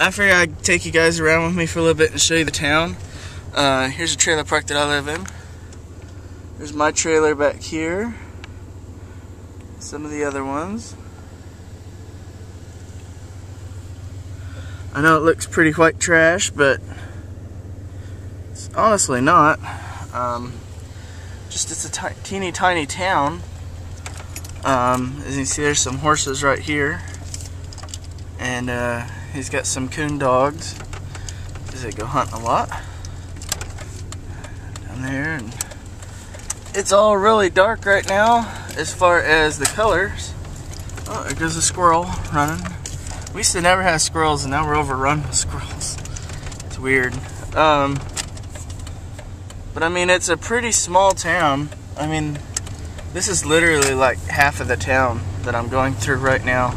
I figured I'd take you guys around with me for a little bit and show you the town. Here's a trailer park that I live in. There's my trailer back here. Some of the other ones. I know it looks pretty white trash, but it's honestly not. Just it's a teeny tiny town. As you can see, there's some horses right here, and he's got some coon dogs because they go hunting a lot down there. And it's all really dark right now as far as the colors. Oh, there goes a squirrel running. We used to never have squirrels, and now we're overrun with squirrels. It's weird. But I mean, it's a pretty small town. I mean, this is literally like half of the town that I'm going through right now.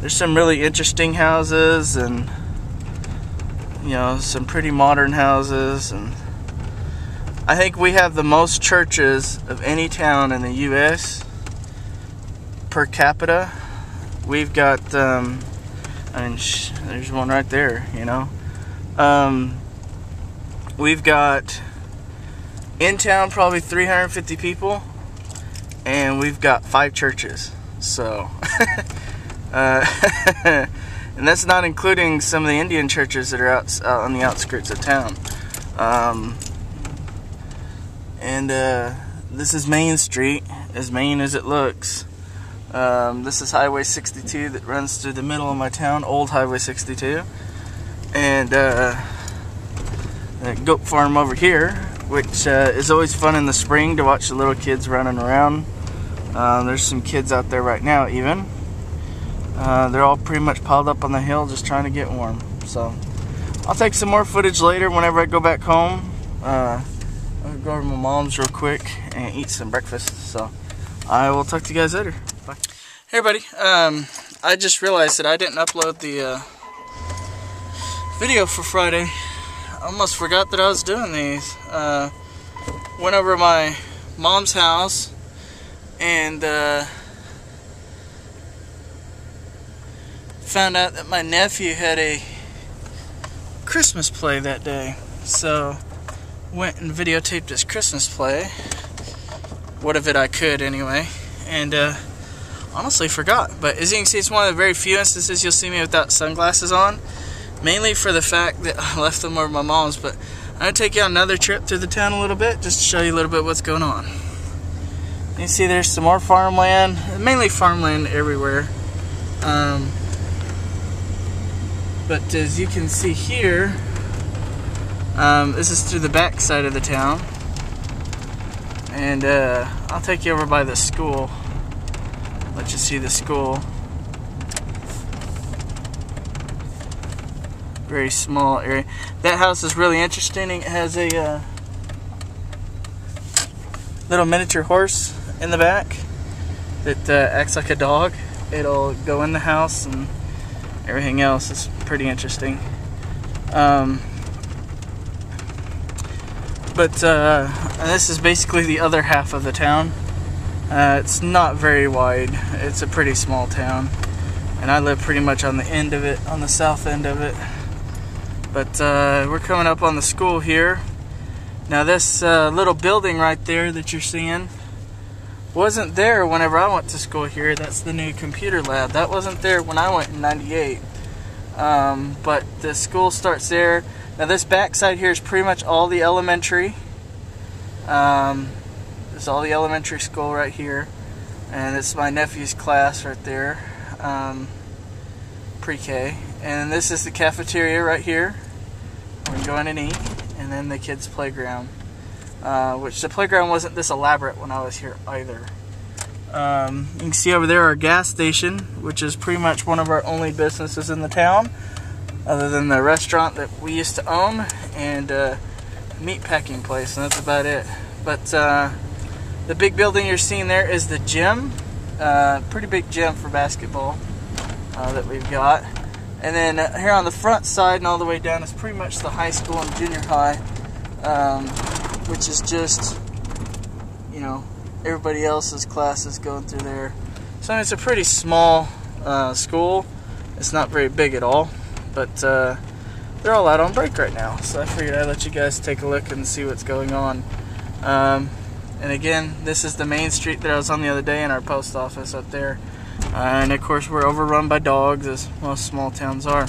There's some really interesting houses, and you know, some pretty modern houses, and I think we have the most churches of any town in the U.S. per capita. We've got, I mean, there's one right there, you know. We've got in town probably 350 people, and we've got 5 churches. So, and that's not including some of the Indian churches that are out on the outskirts of town. This is Main Street, as main as it looks. This is Highway 62 that runs through the middle of my town, old Highway 62. And the goat farm over here, which is always fun in the spring to watch the little kids running around. There's some kids out there right now even. They're all pretty much piled up on the hill just trying to get warm. So I'll take some more footage later whenever I go back home. I'll go over to my mom's real quick and eat some breakfast. So I will talk to you guys later. Bye. Hey everybody, I just realized that I didn't upload the video for Friday. I almost forgot that I was doing these. Went over to my mom's house and found out that my nephew had a Christmas play that day. So went and videotaped his Christmas play. What of it I could anyway. And honestly forgot. But as you can see, it's one of the very few instances you'll see me without sunglasses on. Mainly for the fact that I left them over at my mom's. But I'm going to take you on another trip through the town a little bit, just to show you a little bit what's going on. You see there's some more farmland, mainly farmland everywhere. But as you can see here, this is through the back side of the town. And I'll take you over by the school. Let you see the school. Very small area. That house is really interesting. It has a little miniature horse in the back that acts like a dog. It'll go in the house, and everything else is pretty interesting. But this is basically the other half of the town. It's not very wide. It's a pretty small town, and I live pretty much on the end of it, on the south end of it. But we're coming up on the school here. Now this little building right there that you're seeing wasn't there whenever I went to school here. That's the new computer lab. That wasn't there when I went in '98. But the school starts there. Now this back side here is pretty much all the elementary. There's all the elementary school right here. And it's my nephew's class right there. Pre-K. And this is the cafeteria right here. We go in and eat. And then the kids' playground. Which the playground wasn't this elaborate when I was here either. You can see over there our gas station, which is pretty much one of our only businesses in the town, other than the restaurant that we used to own and meat packing place, and that's about it. But the big building you're seeing there is the gym. Pretty big gym for basketball that we've got. And then here on the front side and all the way down is pretty much the high school and junior high, which is just, you know, everybody else's classes going through there. So it's a pretty small school. It's not very big at all, but they're all out on break right now. So I figured I'd let you guys take a look and see what's going on. And again, this is the main street that I was on the other day in our post office up there. And of course we're overrun by dogs, as most small towns are.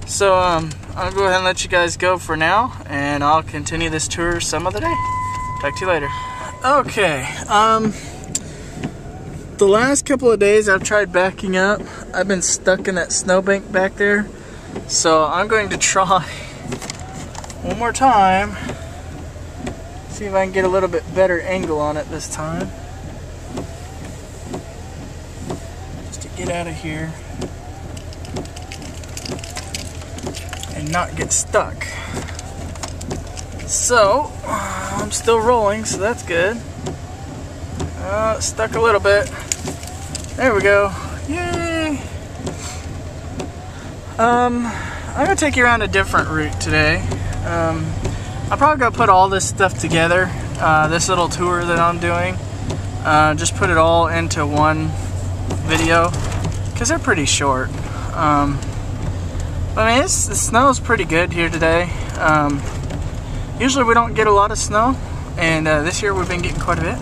So I'll go ahead and let you guys go for now, and I'll continue this tour some other day. Talk to you later. Okay, the last couple of days I've tried backing up. I've been stuck in that snowbank back there. So I'm going to try one more time. See if I can get a little bit better angle on it this time. Just to get out of here and not get stuck. So, I'm still rolling, so that's good. Stuck a little bit. There we go. Yay! I'm gonna take you around a different route today. I'm probably gonna put all this stuff together, this little tour that I'm doing. Just put it all into one video, because they're pretty short. I mean, the snow's pretty good here today. Usually we don't get a lot of snow, and this year we've been getting quite a bit.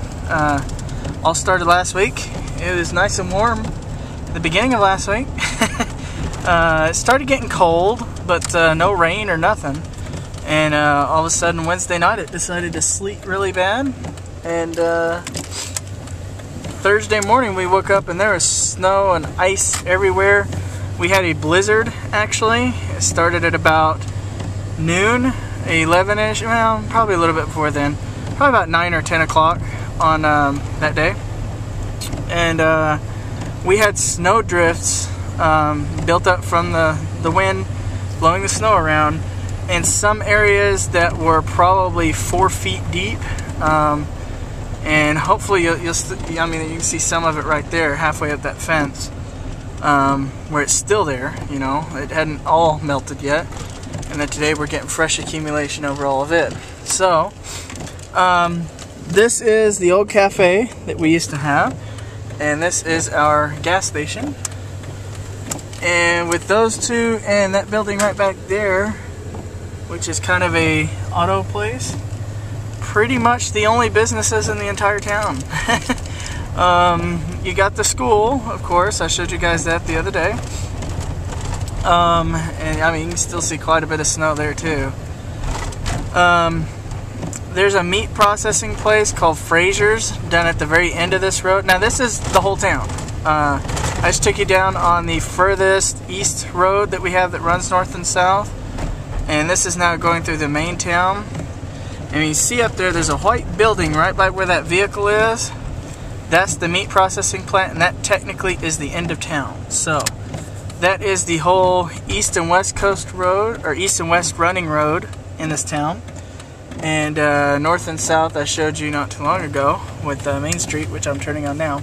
All started last week. It was nice and warm at the beginning of last week. It started getting cold, but no rain or nothing. And all of a sudden Wednesday night it decided to sleet really bad. And Thursday morning we woke up and there was snow and ice everywhere. We had a blizzard actually. It started at about noon, 11-ish, well, probably a little bit before then. Probably about 9 or 10 o'clock on that day. And we had snow drifts built up from the wind blowing the snow around, and some areas that were probably 4 feet deep. And hopefully I mean, you can see some of it right there halfway up that fence, where it's still there, you know, it hadn't all melted yet. And then today we're getting fresh accumulation over all of it. So this is the old cafe that we used to have, and this is our gas station. And with those two and that building right back there, which is kind of a auto place, pretty much the only businesses in the entire town. You got the school, of course. I showed you guys that the other day. And I mean, you can still see quite a bit of snow there too. There's a meat processing place called Fraser's down at the very end of this road. Now this is the whole town. I just took you down on the furthest east road that we have that runs north and south. And this is now going through the main town. And you see up there, there's a white building right by where that vehicle is. That's the meat processing plant, and that technically is the end of town. So that is the whole east and west coast road, or east and west running road in this town. And north and south I showed you not too long ago with Main Street, which I'm turning on now.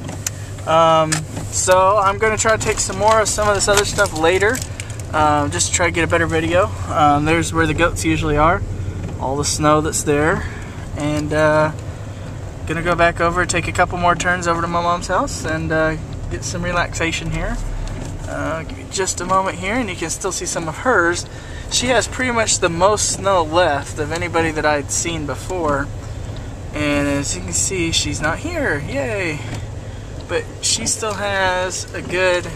So I'm going to try to take some more of some of this other stuff later, just to try to get a better video. There's where the goats usually are, all the snow that's there. And gonna go back over, take a couple more turns over to my mom's house, and get some relaxation here. Give me just a moment here, and you can still see some of hers. She has pretty much the most snow left of anybody that I'd seen before. And as you can see, she's not here. Yay! But she still has a good,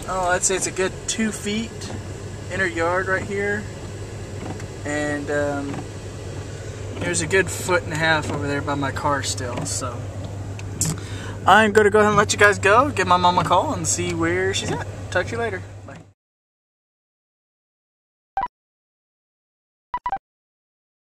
I'd say it's a good 2 feet in her yard right here. And there's a good 1.5 feet over there by my car still. So I'm going to go ahead and let you guys go, give my mom a call, and see where she's at. Talk to you later.